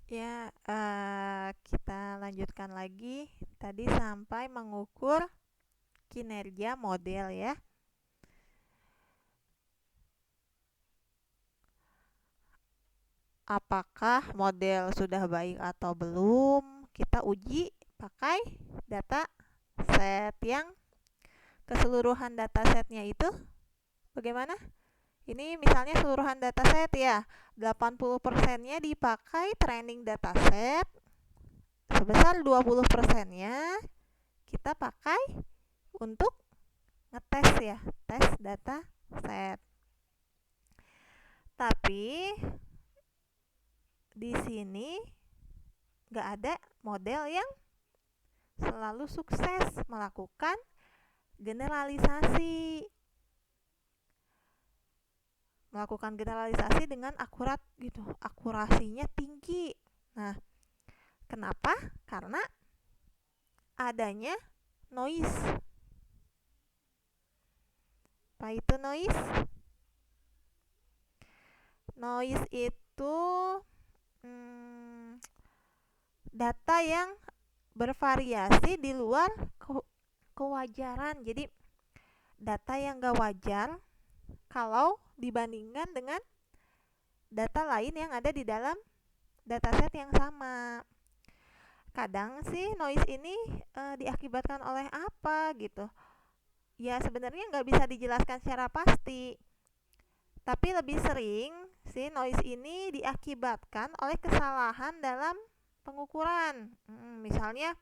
Ya, kita lanjutkan lagi. Tadi sampai mengukur kinerja model ya. Apakah model sudah baik atau belum? Kita uji pakai data set yang keseluruhan data setnya itu bagaimana? Ini misalnya keseluruhan dataset ya. 80%-nya dipakai training dataset, sebesar 20%-nya kita pakai untuk ngetes ya, tes data set. Tapi di sini nggak ada model yang selalu sukses melakukan generalisasi. Melakukan generalisasi dengan akurat gitu, akurasinya tinggi. Nah, kenapa? Karena adanya noise. Apa itu noise? Noise itu data yang bervariasi di luar kewajaran. Jadi data yang gak wajar kalau dibandingkan dengan data lain yang ada di dalam dataset yang sama. Kadang sih noise ini diakibatkan oleh apa gitu. Ya sebenarnya nggak bisa dijelaskan secara pasti. Tapi lebih sering si noise ini diakibatkan oleh kesalahan dalam pengukuran. Misalnya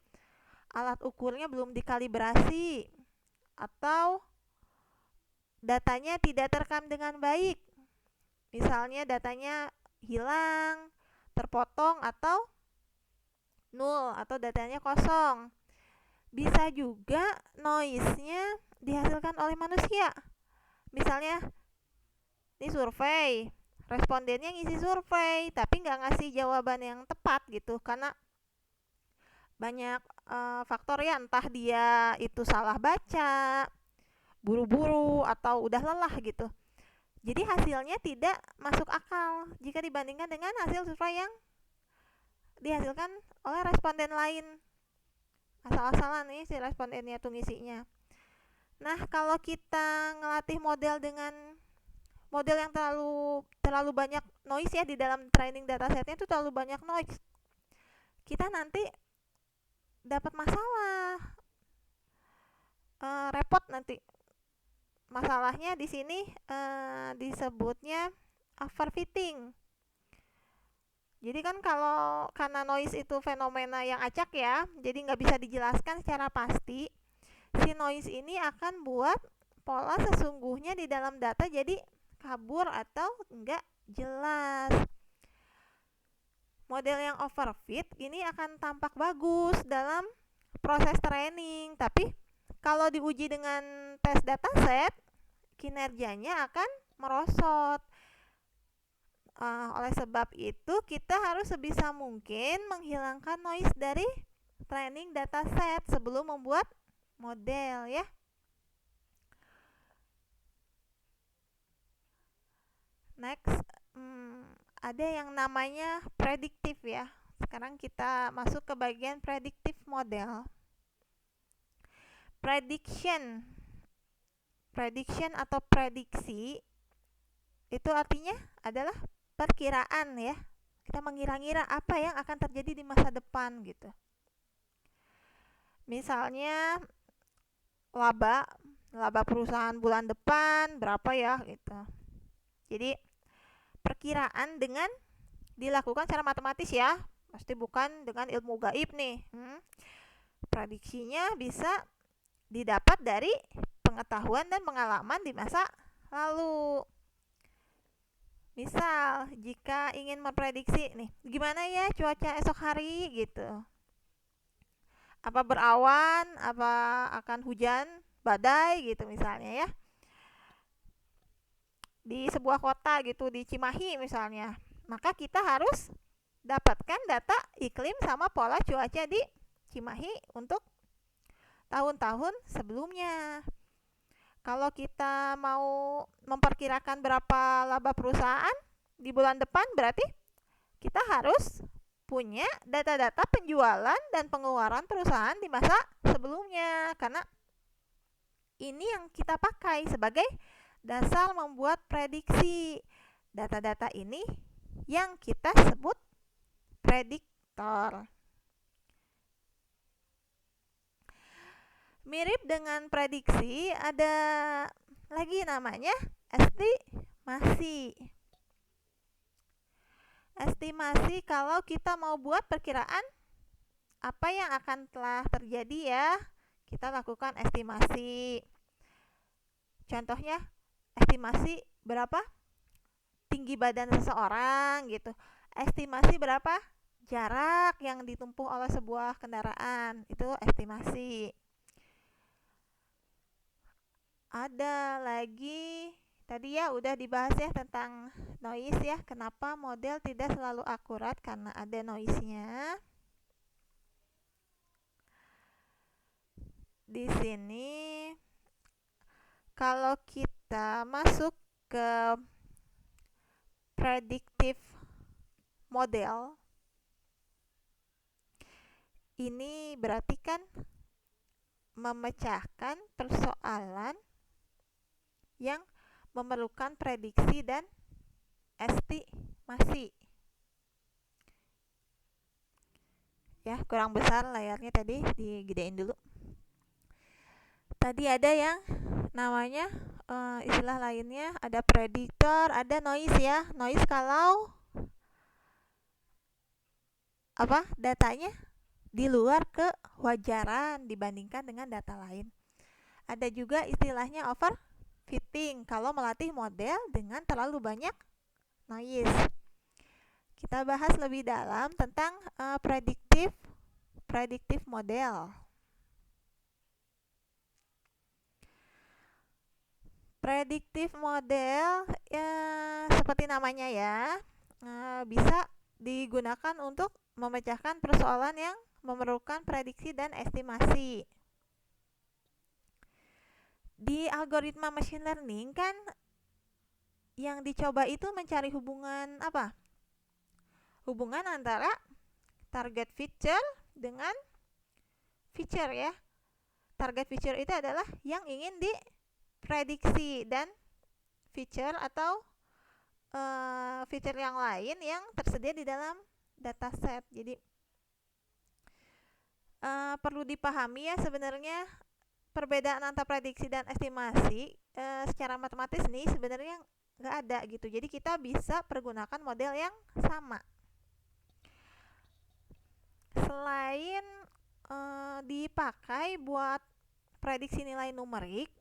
alat ukurnya belum dikalibrasi atau datanya tidak terekam dengan baik. Misalnya datanya hilang, terpotong atau nol atau datanya kosong. Bisa juga noise-nya dihasilkan oleh manusia. Misalnya ini survei, respondennya ngisi survei tapi nggak ngasih jawaban yang tepat gitu karena banyak faktor ya, entah dia itu salah baca, buru-buru atau udah lelah gitu. Jadi hasilnya tidak masuk akal jika dibandingkan dengan hasil survei yang dihasilkan oleh responden lain. Asal-asalan nih si respondennya tuh ngisinya. Nah, kalau kita ngelatih model dengan model yang terlalu banyak noise ya, di dalam training datasetnya itu terlalu banyak noise, kita nanti dapat masalah, repot nanti. Masalahnya di sini disebutnya overfitting. Jadi kan kalau karena noise itu fenomena yang acak ya, jadi nggak bisa dijelaskan secara pasti. Si noise ini akan buat pola sesungguhnya di dalam data jadi kabur atau nggak jelas. Model yang overfit ini akan tampak bagus dalam proses training, tapi kalau diuji dengan tes dataset, kinerjanya akan merosot. Oleh sebab itu, kita harus sebisa mungkin menghilangkan noise dari training dataset sebelum membuat model ya. Next, ada yang namanya prediktif ya. Sekarang kita masuk ke bagian prediktif model. Prediction atau prediksi itu artinya adalah perkiraan ya. Kita mengira-ngira apa yang akan terjadi di masa depan gitu. Misalnya laba perusahaan bulan depan berapa ya gitu. Jadi perkiraan dengan dilakukan secara matematis ya, pasti bukan dengan ilmu gaib nih. Prediksinya bisa didapat dari pengetahuan dan pengalaman di masa lalu. Misal, jika ingin memprediksi nih, gimana ya cuaca esok hari gitu. Apa berawan, apa akan hujan, badai gitu misalnya ya. Di sebuah kota gitu, di Cimahi misalnya. Maka kita harus dapatkan data iklim sama pola cuaca di Cimahi untuk tahun-tahun sebelumnya. Kalau kita mau memperkirakan berapa laba perusahaan di bulan depan, berarti kita harus punya data-data penjualan dan pengeluaran perusahaan di masa sebelumnya, karena ini yang kita pakai sebagai dasar membuat prediksi. Data-data ini yang kita sebut prediktor. Mirip dengan prediksi, ada lagi namanya estimasi. Estimasi kalau kita mau buat perkiraan apa yang akan telah terjadi ya, kita lakukan estimasi. Contohnya, estimasi berapa tinggi badan seseorang gitu. Estimasi berapa jarak yang ditempuh oleh sebuah kendaraan, itu estimasi. Ada lagi, tadi ya udah dibahas ya tentang noise ya, kenapa model tidak selalu akurat karena ada noise-nya. Di sini kalau kita masuk ke predictive model, ini berarti kan memecahkan persoalan yang memerlukan prediksi dan estimasi. Ya, kurang besar layarnya tadi, digedein dulu. Tadi ada yang namanya istilah lainnya, ada prediktor, ada noise ya. Noise kalau datanya di luar kewajaran dibandingkan dengan data lain. Ada juga istilahnya overfitting kalau melatih model dengan terlalu banyak noise. Kita bahas lebih dalam tentang predictive model. Predictive model ya, seperti namanya ya, bisa digunakan untuk memecahkan persoalan yang memerlukan prediksi dan estimasi. Di algoritma machine learning kan yang dicoba itu mencari hubungan hubungan antara target feature dengan feature ya. Target feature itu adalah yang ingin diprediksi, dan feature atau feature yang lain yang tersedia di dalam dataset. Jadi perlu dipahami ya, sebenarnya perbedaan antara prediksi dan estimasi secara matematis nih sebenarnya nggak ada gitu. Jadi kita bisa pergunakan model yang sama. Selain dipakai buat prediksi nilai numerik,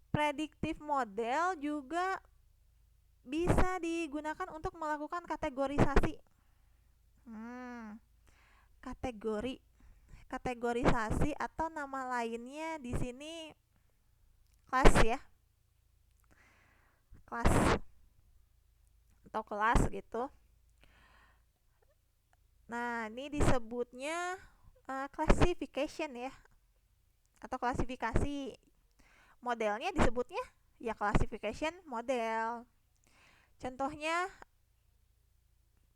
predictive model juga bisa digunakan untuk melakukan kategorisasi. Kategorisasi atau nama lainnya di sini kelas ya. Kelas atau kelas gitu. Nah, ini disebutnya classification ya, atau klasifikasi. Modelnya disebutnya ya classification model. Contohnya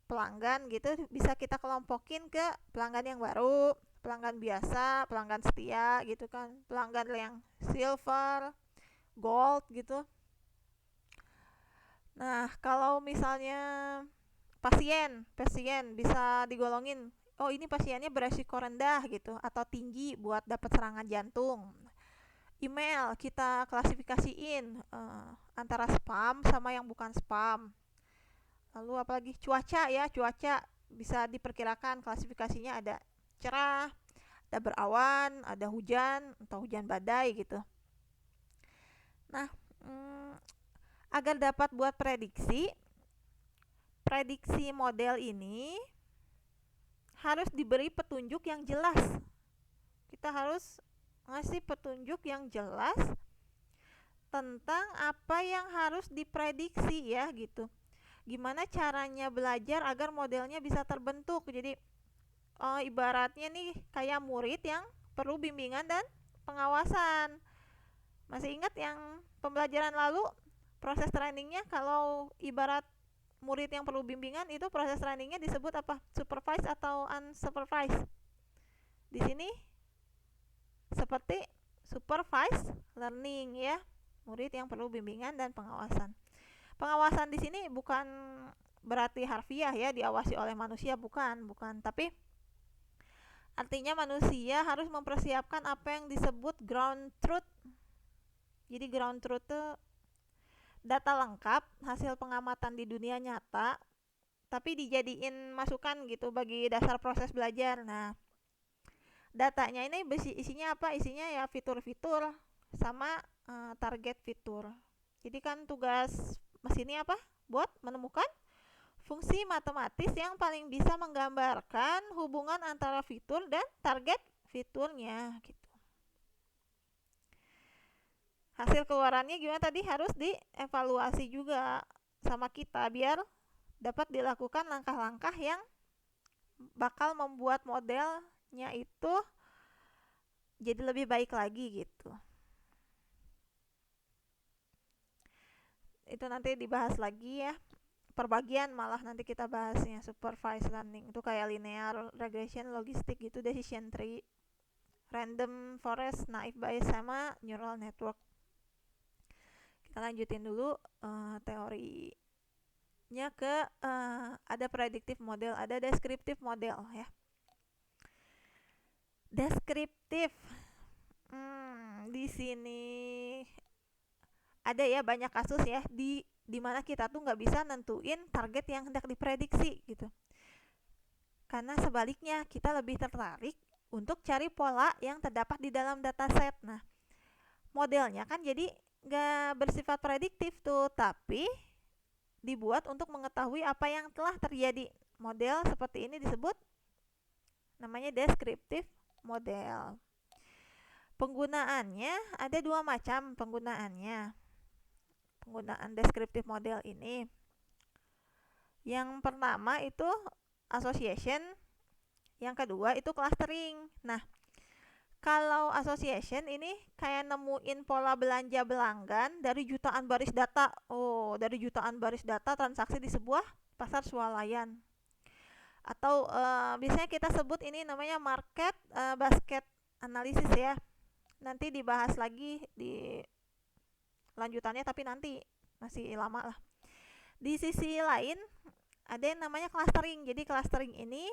pelanggan gitu bisa kita kelompokin ke pelanggan yang baru, pelanggan biasa, pelanggan setia gitu kan, pelanggan yang silver, gold gitu. Nah, kalau misalnya pasien bisa digolongin, oh ini pasiennya beresiko rendah gitu atau tinggi buat dapat serangan jantung. Email kita klasifikasiin antara spam sama yang bukan spam. Lalu apalagi cuaca bisa diperkirakan klasifikasinya ada cerah, ada berawan, ada hujan atau hujan badai gitu. Nah, agar dapat buat prediksi model ini harus diberi petunjuk yang jelas. Kita harus ngasih petunjuk yang jelas tentang apa yang harus diprediksi ya gitu. Gimana caranya belajar agar modelnya bisa terbentuk. Jadi ibaratnya nih kayak murid yang perlu bimbingan dan pengawasan. Masih ingat yang pembelajaran lalu proses trainingnya, kalau ibarat murid yang perlu bimbingan itu proses learningnya disebut apa? Supervised atau unsupervised? Di sini seperti supervised learning ya, murid yang perlu bimbingan dan pengawasan. Pengawasan di sini bukan berarti harfiah ya, diawasi oleh manusia, bukan, tapi artinya manusia harus mempersiapkan apa yang disebut ground truth. Jadi ground truth itu data lengkap hasil pengamatan di dunia nyata, tapi dijadiin masukan gitu bagi dasar proses belajar. Nah, datanya ini isinya apa? Isinya ya fitur-fitur sama target fitur. Jadi kan tugas mesinnya apa? Buat menemukan fungsi matematis yang paling bisa menggambarkan hubungan antara fitur dan target fiturnya gitu. Hasil keluarannya gimana tadi, harus dievaluasi juga sama kita biar dapat dilakukan langkah-langkah yang bakal membuat modelnya itu jadi lebih baik lagi gitu. Itu nanti dibahas lagi ya. Perbagian malah nanti kita bahasnya. Supervised learning itu kayak linear regression, logistik gitu, decision tree, random forest, naive bayes, sama neural network. Kita lanjutin dulu teorinya ke ada predictive model, ada descriptive model ya. Deskriptif, di sini ada ya banyak kasus ya di mana kita tuh nggak bisa nentuin target yang hendak diprediksi gitu. Karena sebaliknya kita lebih tertarik untuk cari pola yang terdapat di dalam dataset. Nah, modelnya kan jadi nggak bersifat prediktif tuh, tapi dibuat untuk mengetahui apa yang telah terjadi. Model seperti ini disebut namanya deskriptif model. Penggunaannya ada dua macam penggunaan deskriptif model ini. Yang pertama itu association, yang kedua itu clustering. Nah, kalau association ini kayak nemuin pola belanja pelanggan dari jutaan baris data. Dari jutaan baris data transaksi di sebuah pasar swalayan. Atau biasanya kita sebut ini namanya market basket analisis ya. Nanti dibahas lagi di lanjutannya, tapi nanti masih lama lah. Di sisi lain ada yang namanya clustering. Jadi clustering ini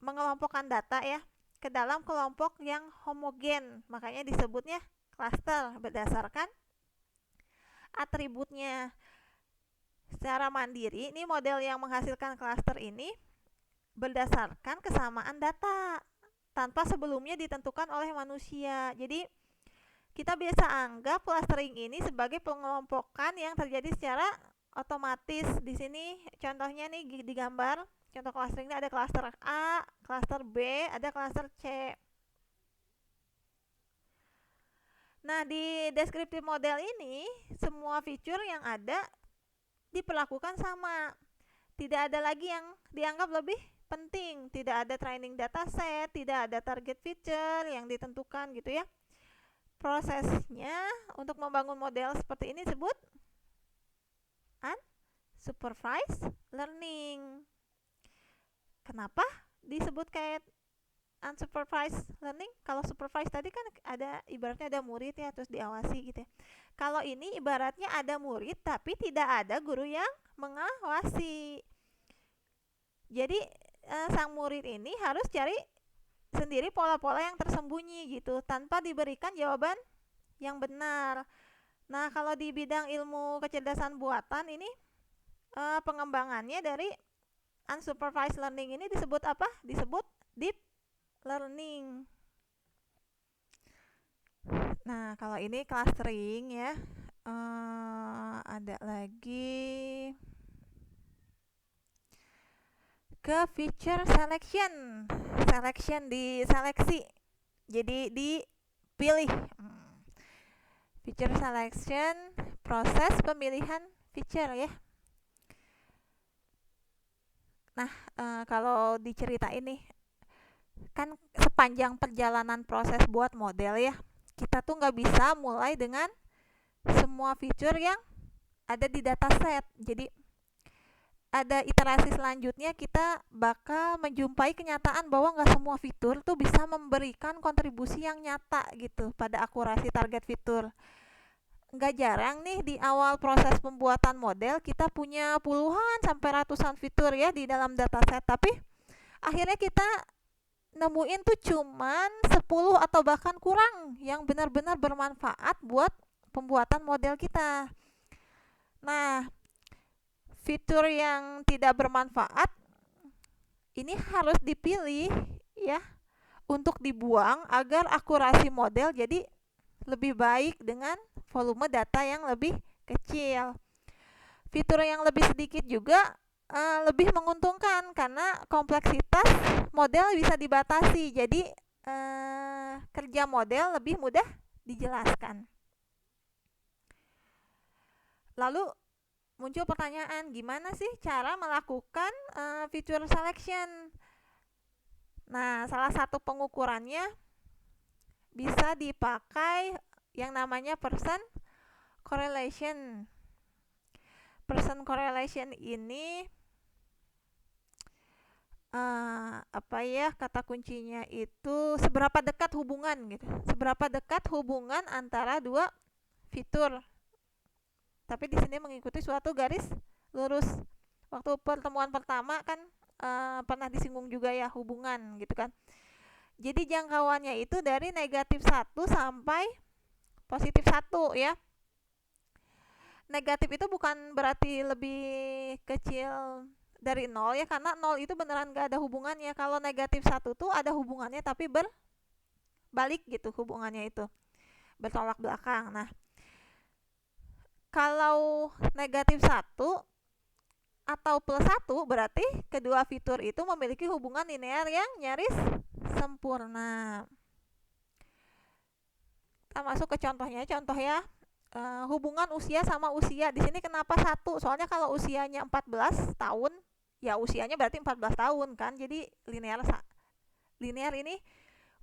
mengelompokkan data ya ke dalam kelompok yang homogen, makanya disebutnya cluster berdasarkan atributnya. Secara mandiri, ini model yang menghasilkan cluster ini berdasarkan kesamaan data tanpa sebelumnya ditentukan oleh manusia. Jadi kita biasa anggap clustering ini sebagai pengelompokan yang terjadi secara otomatis. Di sini contohnya nih digambar. Contoh clustering ini ada cluster A, cluster B, ada cluster C. Nah, di deskriptif model ini semua feature yang ada diperlakukan sama. Tidak ada lagi yang dianggap lebih penting. Tidak ada training dataset, tidak ada target feature yang ditentukan gitu ya. Prosesnya untuk membangun model seperti ini disebut unsupervised learning. Kenapa disebut kayak unsupervised learning? Kalau supervised tadi kan ada ibaratnya ada murid ya, terus diawasi gitu ya. Kalau ini ibaratnya ada murid tapi tidak ada guru yang mengawasi. Jadi sang murid ini harus cari sendiri pola-pola yang tersembunyi gitu tanpa diberikan jawaban yang benar. Nah, kalau di bidang ilmu kecerdasan buatan ini pengembangannya dari unsupervised learning ini disebut apa? Disebut deep learning. Nah, kalau ini clustering ya. Ada lagi ke feature selection. Selection diseleksi. Jadi dipilih. Feature selection, proses pemilihan feature ya. Nah, kalau diceritain nih, kan sepanjang perjalanan proses buat model ya, kita tuh nggak bisa mulai dengan semua fitur yang ada di dataset. Jadi ada iterasi selanjutnya kita bakal menjumpai kenyataan bahwa nggak semua fitur tuh bisa memberikan kontribusi yang nyata gitu pada akurasi target fitur. Nggak jarang nih di awal proses pembuatan model kita punya puluhan sampai ratusan fitur ya di dalam dataset, tapi akhirnya kita nemuin tuh cuman 10 atau bahkan kurang yang benar-benar bermanfaat buat pembuatan model kita. Nah, fitur yang tidak bermanfaat ini harus dipilih ya untuk dibuang agar akurasi model jadi lebih baik dengan volume data yang lebih kecil. Fitur yang lebih sedikit juga lebih menguntungkan karena kompleksitas model bisa dibatasi. Jadi kerja model lebih mudah dijelaskan. Lalu muncul pertanyaan, gimana sih cara melakukan feature selection? Nah, salah satu pengukurannya bisa dipakai yang namanya person correlation. Person correlation ini kata kuncinya itu seberapa dekat hubungan gitu. Seberapa dekat hubungan antara dua fitur. Tapi di sini mengikuti suatu garis lurus. Waktu pertemuan pertama kan pernah disinggung juga ya hubungan gitu kan. Jadi jangkauannya itu dari negatif 1 sampai positif 1 ya. Negatif itu bukan berarti lebih kecil dari 0 ya, karena 0 itu beneran gak ada hubungannya. Kalau negatif 1 tuh ada hubungannya tapi berbalik gitu hubungannya itu. Bertolak belakang. Nah, kalau negatif 1 atau plus 1 berarti kedua fitur itu memiliki hubungan linear yang nyaris sempurna. Kita masuk ke contohnya. Contoh ya, hubungan usia sama usia. Di sini kenapa 1? Soalnya kalau usianya 14 tahun, ya usianya berarti 14 tahun kan. Jadi linear ini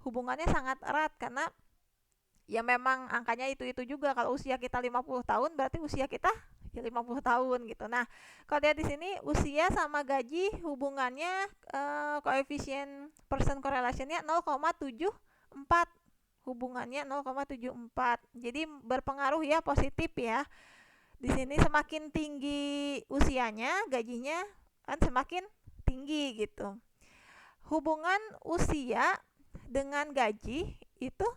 hubungannya sangat erat karena ya memang angkanya itu juga. Kalau usia kita 50 tahun berarti usia kita ya 50 tahun gitu. Nah, kalau lihat di sini usia sama gaji hubungannya koefisien person correlation-nya 0,74. Hubungannya 0,74. Jadi berpengaruh ya, positif ya. Di sini semakin tinggi usianya, gajinya kan semakin tinggi gitu. Hubungan usia dengan gaji itu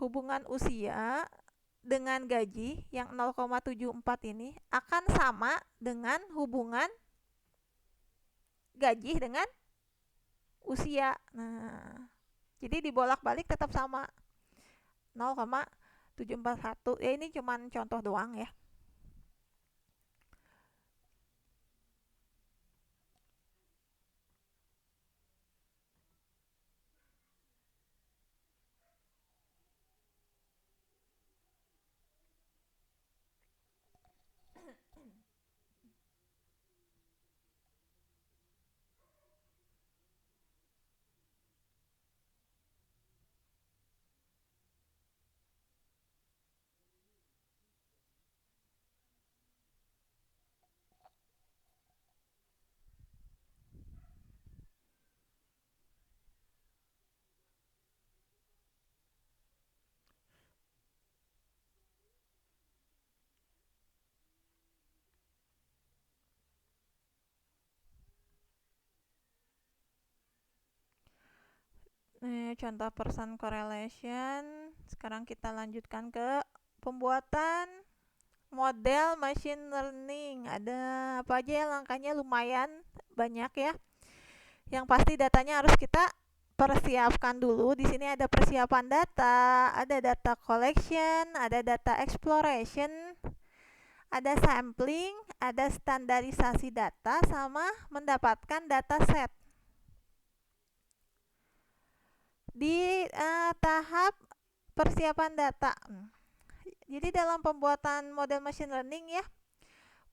hubungan usia dengan gaji yang 0,74 ini akan sama dengan hubungan gaji dengan usia. Nah, jadi dibolak-balik tetap sama 0,741. Ya ini cuman contoh doang ya. Contoh person correlation. Sekarang kita lanjutkan ke pembuatan model machine learning. Ada apa aja ya langkahnya, lumayan banyak ya. Yang pasti datanya harus kita persiapkan dulu. Di sini ada persiapan data, ada data collection, ada data exploration, ada sampling, ada standarisasi data, sama mendapatkan data set. Di tahap persiapan data. Jadi dalam pembuatan model machine learning ya,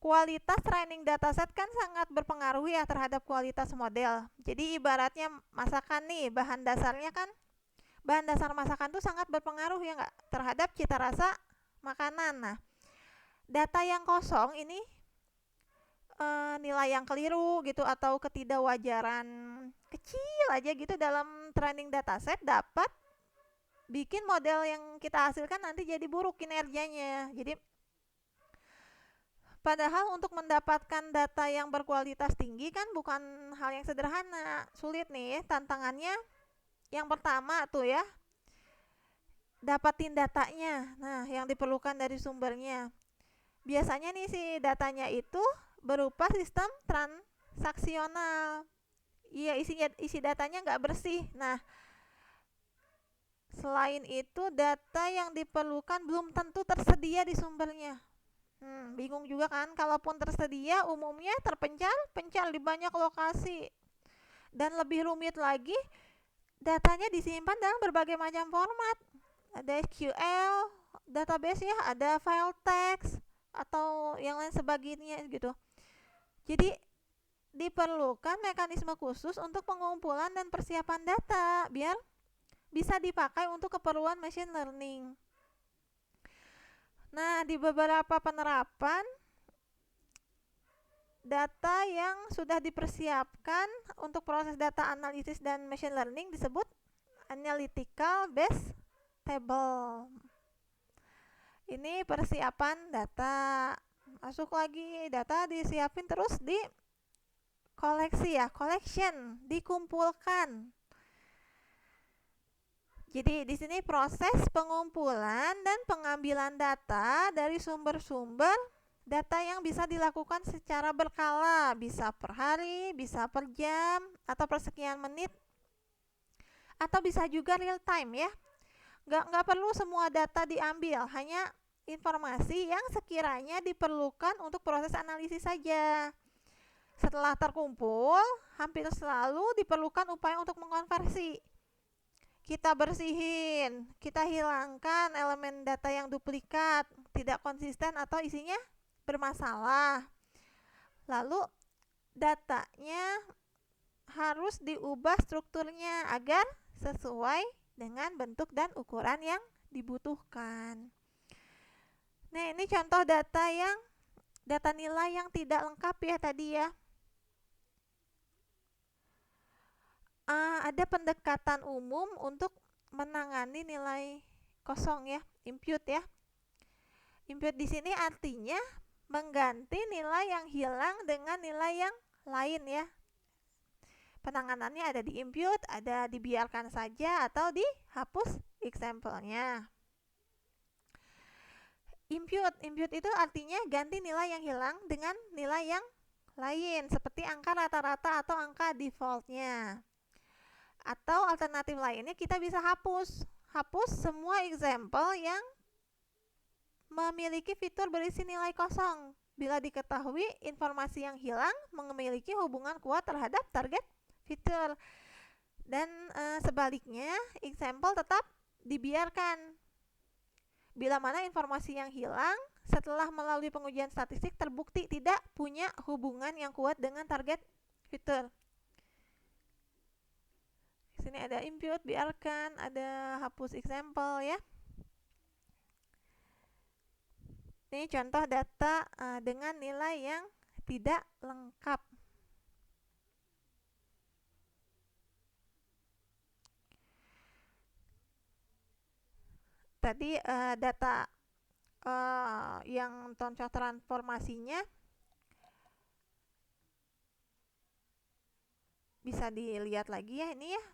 kualitas training dataset kan sangat berpengaruh ya terhadap kualitas model. Jadi ibaratnya masakan nih, bahan dasar masakan tuh sangat berpengaruh ya nggak terhadap cita rasa makanan. Nah, data yang kosong ini nilai yang keliru gitu atau ketidakwajaran kecil aja gitu dalam training dataset dapat bikin model yang kita hasilkan nanti jadi buruk kinerjanya. Jadi padahal untuk mendapatkan data yang berkualitas tinggi kan bukan hal yang sederhana, sulit nih. Tantangannya yang pertama tuh ya, dapatin datanya. Nah, yang diperlukan dari sumbernya. Biasanya nih si datanya itu berupa sistem transaksional. Iya, isi datanya nggak bersih. Nah, selain itu data yang diperlukan belum tentu tersedia di sumbernya. Bingung juga kan? Kalaupun tersedia, umumnya terpencar di banyak lokasi. Dan lebih rumit lagi, datanya disimpan dalam berbagai macam format. Ada SQL, database ya, ada file text, atau yang lain sebagainya gitu. Jadi, diperlukan mekanisme khusus untuk pengumpulan dan persiapan data, biar bisa dipakai untuk keperluan machine learning. Nah, di beberapa penerapan, data yang sudah dipersiapkan untuk proses data analisis dan machine learning disebut analytical base table. Ini persiapan data. Masuk lagi, data disiapin terus di koleksi ya, collection, dikumpulkan. Jadi di sini proses pengumpulan dan pengambilan data dari sumber-sumber data yang bisa dilakukan secara berkala, bisa per hari, bisa per jam, atau per sekian menit, atau bisa juga real time ya. Nggak perlu semua data diambil, hanya informasi yang sekiranya diperlukan untuk proses analisis saja. Setelah terkumpul, hampir selalu diperlukan upaya untuk mengkonversi. Kita bersihin, kita hilangkan elemen data yang duplikat, tidak konsisten atau isinya bermasalah. Lalu datanya harus diubah strukturnya agar sesuai dengan bentuk dan ukuran yang dibutuhkan. Nah, ini contoh data nilai yang tidak lengkap ya tadi ya. Ada pendekatan umum untuk menangani nilai kosong ya, impute ya. Impute di sini artinya mengganti nilai yang hilang dengan nilai yang lain ya. Penanganannya ada di impute, ada dibiarkan saja atau dihapus example-nya. Impute itu artinya ganti nilai yang hilang dengan nilai yang lain seperti angka rata-rata atau angka default-nya. Atau alternatif lainnya kita bisa hapus semua example yang memiliki fitur berisi nilai kosong bila diketahui informasi yang hilang memiliki hubungan kuat terhadap target fitur. Dan sebaliknya example tetap dibiarkan bila mana informasi yang hilang setelah melalui pengujian statistik terbukti tidak punya hubungan yang kuat dengan target fitur. Sini ada impute, biarkan, ada hapus example ya. Ini contoh data dengan nilai yang tidak lengkap. Tadi data yang contoh transformasinya bisa dilihat lagi ya ini ya.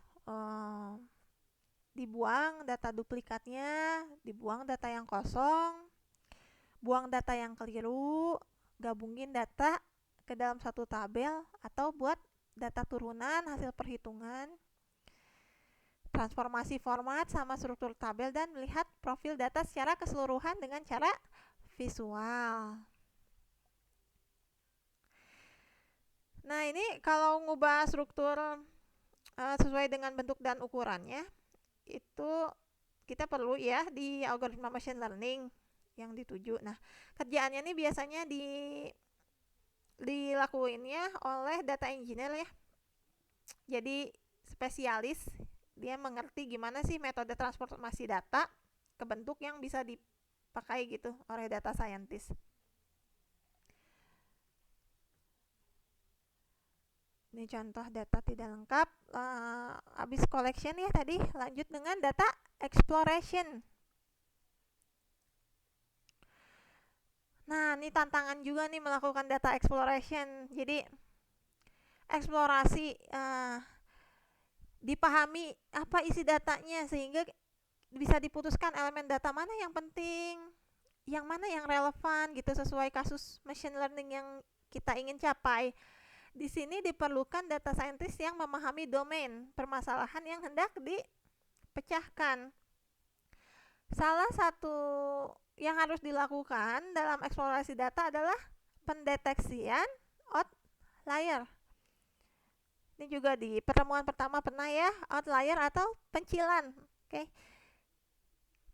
Dibuang data duplikatnya, dibuang data yang kosong, buang data yang keliru, gabungin data ke dalam satu tabel atau buat data turunan hasil perhitungan, transformasi format sama struktur tabel dan melihat profil data secara keseluruhan dengan cara visual. Nah, ini kalau ngubah struktur sesuai dengan bentuk dan ukurannya, itu kita perlu ya di algoritma machine learning yang dituju. Nah, kerjaannya ini biasanya dilakuinnya oleh data engineer ya. Jadi spesialis, dia mengerti gimana sih metode transformasi data ke bentuk yang bisa dipakai gitu oleh data scientist. Ini contoh data tidak lengkap. Habis collection ya tadi, lanjut dengan data exploration. Nah, ini tantangan juga nih melakukan data exploration. Jadi eksplorasi, dipahami apa isi datanya sehingga bisa diputuskan elemen data mana yang penting, yang mana yang relevan gitu sesuai kasus machine learning yang kita ingin capai. Di sini diperlukan data scientist yang memahami domain permasalahan yang hendak dipecahkan. Salah satu yang harus dilakukan dalam eksplorasi data adalah pendeteksian outlier. Ini juga di pertemuan pertama pernah ya, outlier atau pencilan. Oke.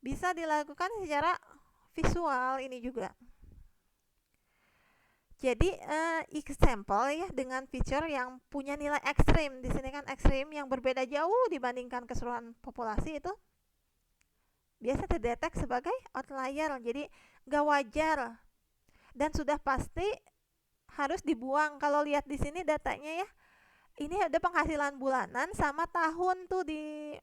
Bisa dilakukan secara visual ini juga. Jadi example ya dengan feature yang punya nilai ekstrim. Di sini kan ekstrim yang berbeda jauh dibandingkan keseluruhan populasi itu biasa terdetek sebagai outlier. Jadi gak wajar dan sudah pasti harus dibuang. Kalau lihat di sini datanya ya, ini ada penghasilan bulanan sama tahun tuh di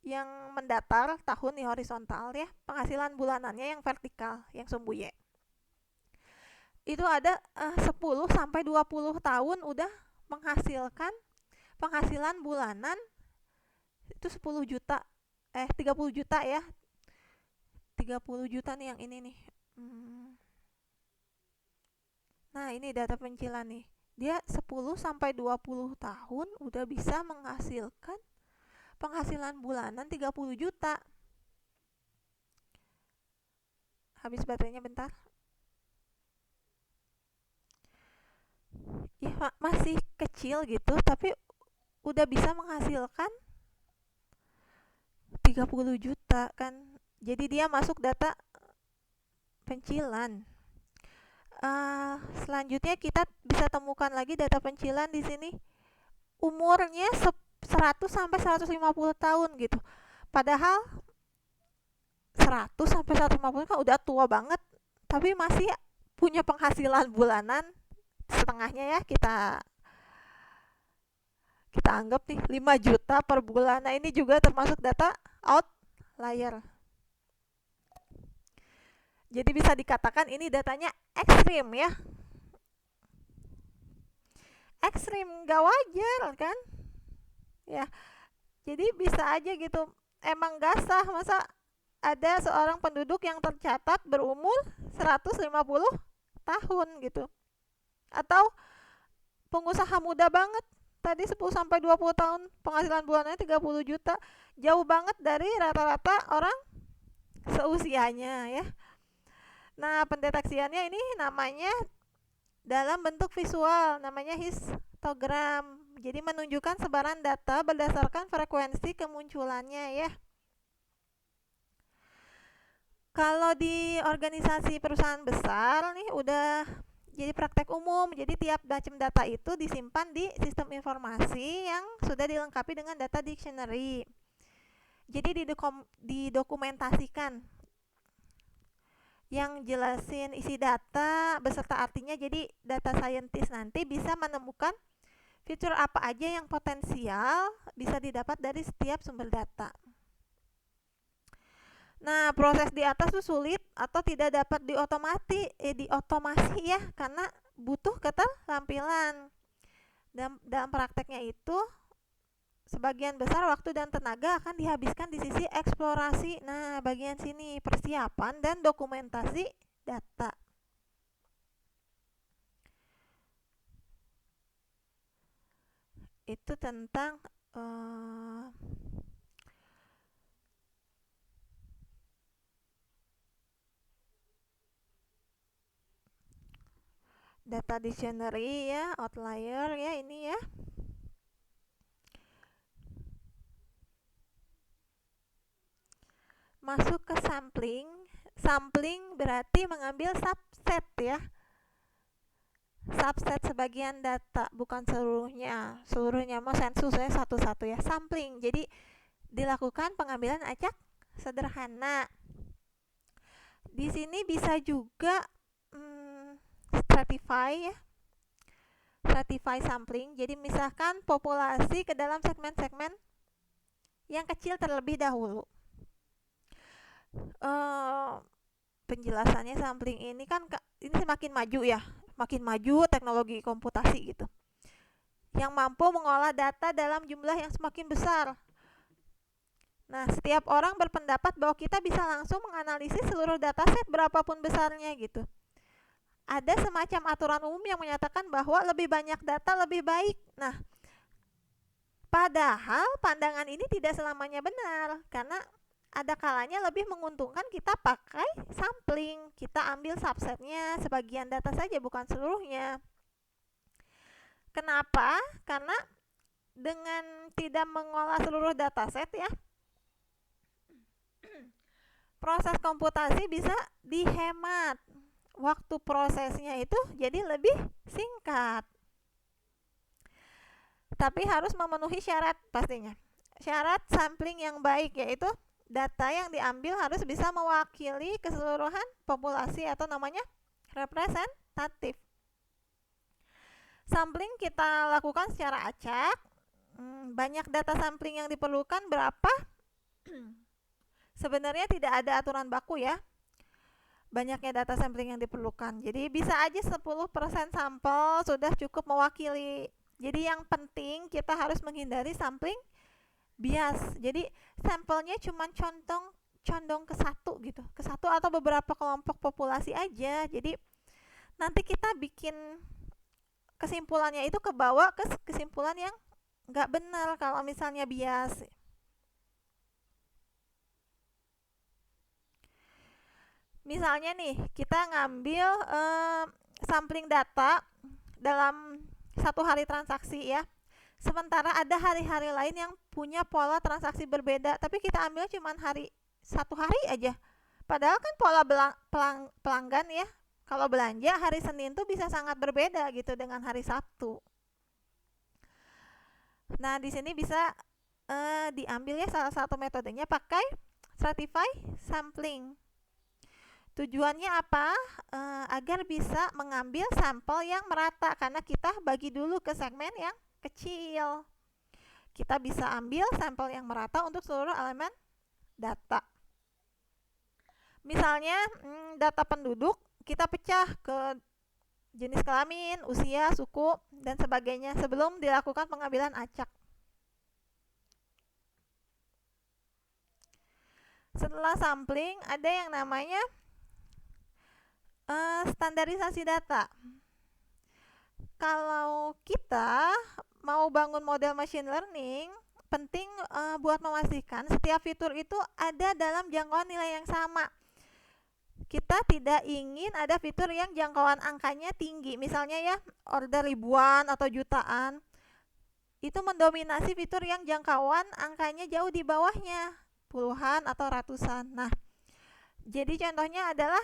yang mendatar, tahun di horizontal ya, penghasilan bulanannya yang vertikal, yang sumbu Y. Itu ada 10 sampai 20 tahun udah menghasilkan penghasilan bulanan itu 10 juta 30 juta ya. 30 juta nih yang ini nih. Nah, ini data pencilan nih. Dia 10 sampai 20 tahun udah bisa menghasilkan penghasilan bulanan 30 juta. Habis baterainya bentar. Ya masih kecil gitu tapi udah bisa menghasilkan 30 juta kan. Jadi dia masuk data pencilan. Selanjutnya kita bisa temukan lagi data pencilan di sini. Umurnya 100 sampai 150 tahun gitu. Padahal 100 sampai 150 kan udah tua banget, tapi masih punya penghasilan bulanan setengahnya ya, kita anggap nih 5 juta per bulan. Nah, ini juga termasuk data outlier. Jadi bisa dikatakan ini datanya ekstrim ya. Ekstrim, gak wajar kan? Ya. Jadi bisa aja gitu. Emang gak sah masa ada seorang penduduk yang tercatat berumur 150 tahun gitu. Atau pengusaha muda banget, tadi 10 sampai 20 tahun, penghasilan bulanannya 30 juta. Jauh banget dari rata-rata orang seusianya ya. Nah, pendeteksiannya ini namanya dalam bentuk visual, namanya histogram. Jadi menunjukkan sebaran data berdasarkan frekuensi kemunculannya ya. Kalau di organisasi perusahaan besar nih udah jadi praktek umum. Jadi tiap macam data itu disimpan di sistem informasi yang sudah dilengkapi dengan data dictionary. Jadi didokumentasikan yang jelasin isi data beserta artinya. Jadi data scientist nanti bisa menemukan fitur apa aja yang potensial bisa didapat dari setiap sumber data. Nah, proses di atas tuh sulit atau tidak dapat diotomasi ya, karena butuh keterampilan. Dalam prakteknya itu sebagian besar waktu dan tenaga akan dihabiskan di sisi eksplorasi. Nah, bagian sini persiapan dan dokumentasi data. Itu tentang data dictionary ya, outlier ya, ini ya. Masuk ke sampling. Sampling berarti mengambil subset ya. Subset sebagian data, bukan seluruhnya. Seluruhnya mau sensus ya, satu-satu ya. Sampling. Jadi dilakukan pengambilan acak sederhana. Di sini bisa juga stratify ya. stratify sampling. Jadi misahkan populasi ke dalam segmen-segmen yang kecil terlebih dahulu. Penjelasannya sampling ini kan ini semakin maju ya, makin maju teknologi komputasi gitu, yang mampu mengolah data dalam jumlah yang semakin besar. Nah, setiap orang berpendapat bahwa kita bisa langsung menganalisis seluruh dataset berapapun besarnya gitu. Ada semacam aturan umum yang menyatakan bahwa lebih banyak data lebih baik. Nah, padahal pandangan ini tidak selamanya benar, karena ada kalanya lebih menguntungkan kita pakai sampling. Kita ambil subsetnya, sebagian data saja, bukan seluruhnya. Kenapa? Karena dengan tidak mengolah seluruh dataset ya, proses komputasi bisa dihemat. Waktu prosesnya itu jadi lebih singkat. Tapi harus memenuhi syarat pastinya. Syarat sampling yang baik, yaitu data yang diambil harus bisa mewakili keseluruhan populasi atau namanya representatif. Sampling kita lakukan secara acak. Banyak data sampling yang diperlukan berapa? Sebenarnya tidak ada aturan baku ya, banyaknya data sampling yang diperlukan. Jadi bisa aja 10% sampel sudah cukup mewakili. Jadi yang penting kita harus menghindari sampling bias. Jadi sampelnya cuma condong ke satu gitu, ke satu atau beberapa kelompok populasi aja. Jadi nanti kita bikin kesimpulannya itu kebawa ke kesimpulan yang nggak benar kalau misalnya bias. Misalnya nih, kita ngambil sampling data dalam satu hari transaksi ya. Sementara ada hari-hari lain yang punya pola transaksi berbeda, tapi kita ambil cuma satu hari aja. Padahal kan pola pelanggan ya, kalau belanja hari Senin tuh bisa sangat berbeda gitu dengan hari Sabtu. Nah, di sini bisa diambil ya salah satu metodenya pakai stratify sampling. Tujuannya apa? Agar bisa mengambil sampel yang merata, karena kita bagi dulu ke segmen yang kecil. Kita bisa ambil sampel yang merata untuk seluruh elemen data. Misalnya data penduduk kita pecah ke jenis kelamin, usia, suku, dan sebagainya sebelum dilakukan pengambilan acak. Setelah sampling ada yang namanya standarisasi data. Kalau kita mau bangun model machine learning, penting buat memastikan setiap fitur itu ada dalam jangkauan nilai yang sama. Kita tidak ingin ada fitur yang jangkauan angkanya tinggi, misalnya ya order ribuan atau jutaan. Itu mendominasi fitur yang jangkauan angkanya jauh di bawahnya, puluhan atau ratusan. Nah, jadi contohnya adalah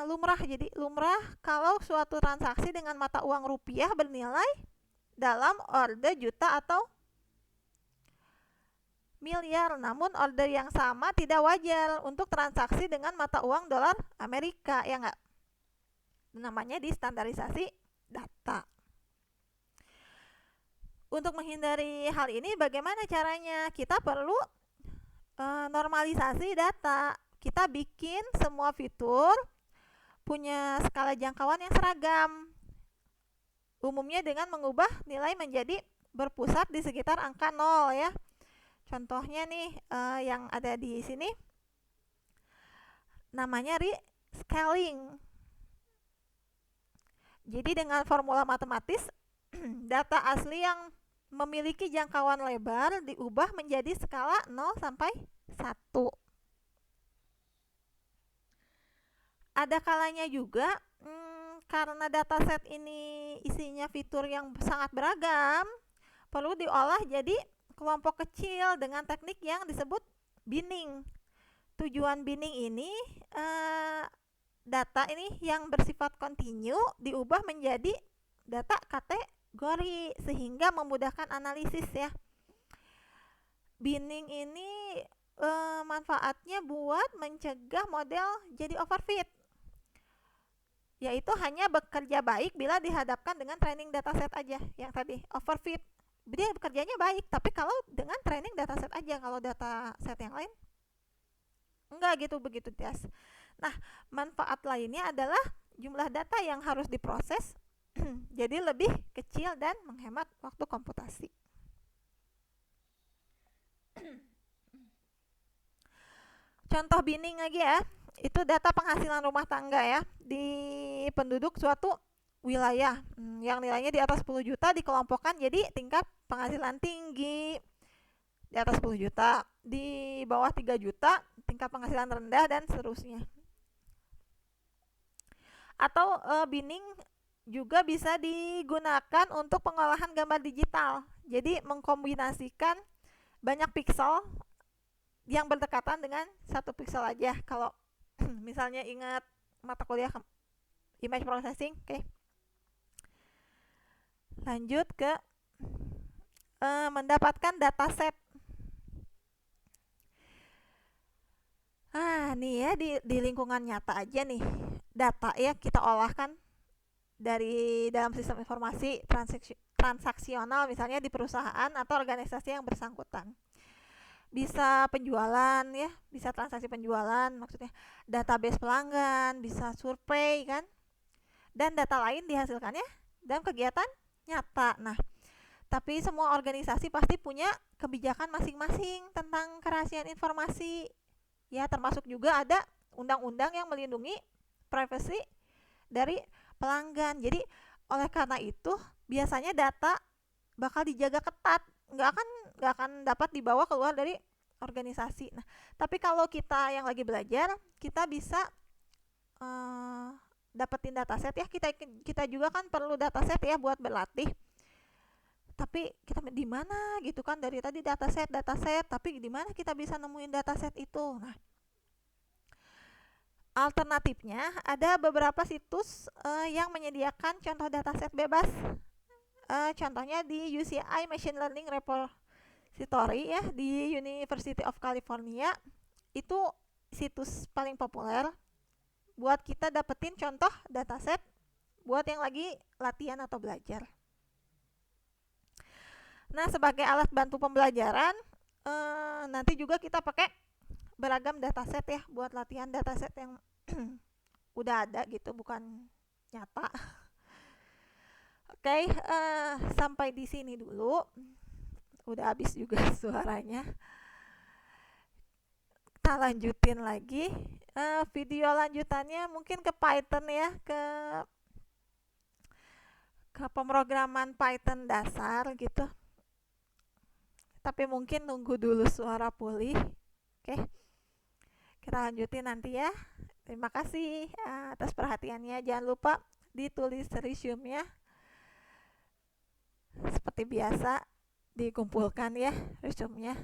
lumrah. Jadi lumrah kalau suatu transaksi dengan mata uang rupiah bernilai dalam order juta atau miliar, namun order yang sama tidak wajar untuk transaksi dengan mata uang dolar Amerika, ya enggak? Namanya di standarisasi data. Untuk menghindari hal ini bagaimana caranya? Kita perlu normalisasi data. Kita bikin semua fitur punya skala jangkauan yang seragam, umumnya dengan mengubah nilai menjadi berpusat di sekitar angka 0 ya. Contohnya nih yang ada di sini namanya rescaling. Jadi dengan formula matematis data asli yang memiliki jangkauan lebar diubah menjadi skala 0 sampai 1. Ada kalanya juga karena dataset ini isinya fitur yang sangat beragam, perlu diolah jadi kelompok kecil dengan teknik yang disebut binning. Tujuan binning ini data ini yang bersifat kontinu diubah menjadi data kategori sehingga memudahkan analisis ya. Binning ini manfaatnya buat mencegah model jadi overfit. yaitu hanya bekerja baik bila dihadapkan dengan training dataset aja. Yang tadi overfit, dia bekerjanya baik, tapi kalau dengan training dataset aja, kalau dataset yang lain enggak gitu, begitu Tias. Nah, manfaat lainnya adalah jumlah data yang harus diproses jadi lebih kecil dan menghemat waktu komputasi. Contoh binning lagi ya, itu data penghasilan rumah tangga ya di penduduk suatu wilayah yang nilainya di atas 10 juta dikelompokkan jadi tingkat penghasilan tinggi di atas 10 juta, di bawah 3 juta tingkat penghasilan rendah, dan seterusnya. Atau binning juga bisa digunakan untuk pengolahan gambar digital. Jadi mengkombinasikan banyak pixel yang berdekatan dengan satu pixel aja. Kalau misalnya ingat mata kuliah image processing, oke. Lanjut ke mendapatkan dataset. Nih ya, di lingkungan nyata aja nih, data ya kita olah kan dari dalam sistem informasi transaksional, misalnya di perusahaan atau organisasi yang bersangkutan. Bisa penjualan ya, bisa transaksi penjualan, maksudnya database pelanggan, bisa survei kan, dan data lain dihasilkannya dalam kegiatan nyata. Nah, tapi semua organisasi pasti punya kebijakan masing-masing tentang kerahasiaan informasi ya, termasuk juga ada undang-undang yang melindungi privasi dari pelanggan. Jadi oleh karena itu biasanya data bakal dijaga ketat, nggak akan dapat dibawa keluar dari organisasi. Nah, tapi kalau kita yang lagi belajar, kita bisa dapetin dataset ya. Kita juga kan perlu dataset ya buat berlatih. Tapi kita di mana gitu kan, dari tadi dataset, tapi di mana kita bisa nemuin dataset itu? Nah, alternatifnya ada beberapa situs yang menyediakan contoh dataset bebas. Contohnya di UCI Machine Learning Repository ya, di University of California. Itu situs paling populer buat kita dapetin contoh dataset buat yang lagi latihan atau belajar. Nah, sebagai alat bantu pembelajaran, nanti juga kita pakai beragam dataset ya buat latihan dataset yang udah ada gitu, bukan nyata. Oke, sampai di sini dulu. Udah habis juga suaranya. Kita lanjutin lagi. Video lanjutannya mungkin ke Python ya, ke pemrograman Python dasar gitu. Tapi mungkin nunggu dulu suara pulih. Oke, kita lanjutin nanti ya. Terima kasih atas perhatiannya. Jangan lupa ditulis resume ya, seperti biasa dikumpulkan ya resume-nya.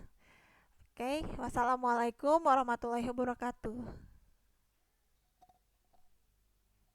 Oke, wassalamualaikum warahmatullahi wabarakatuh.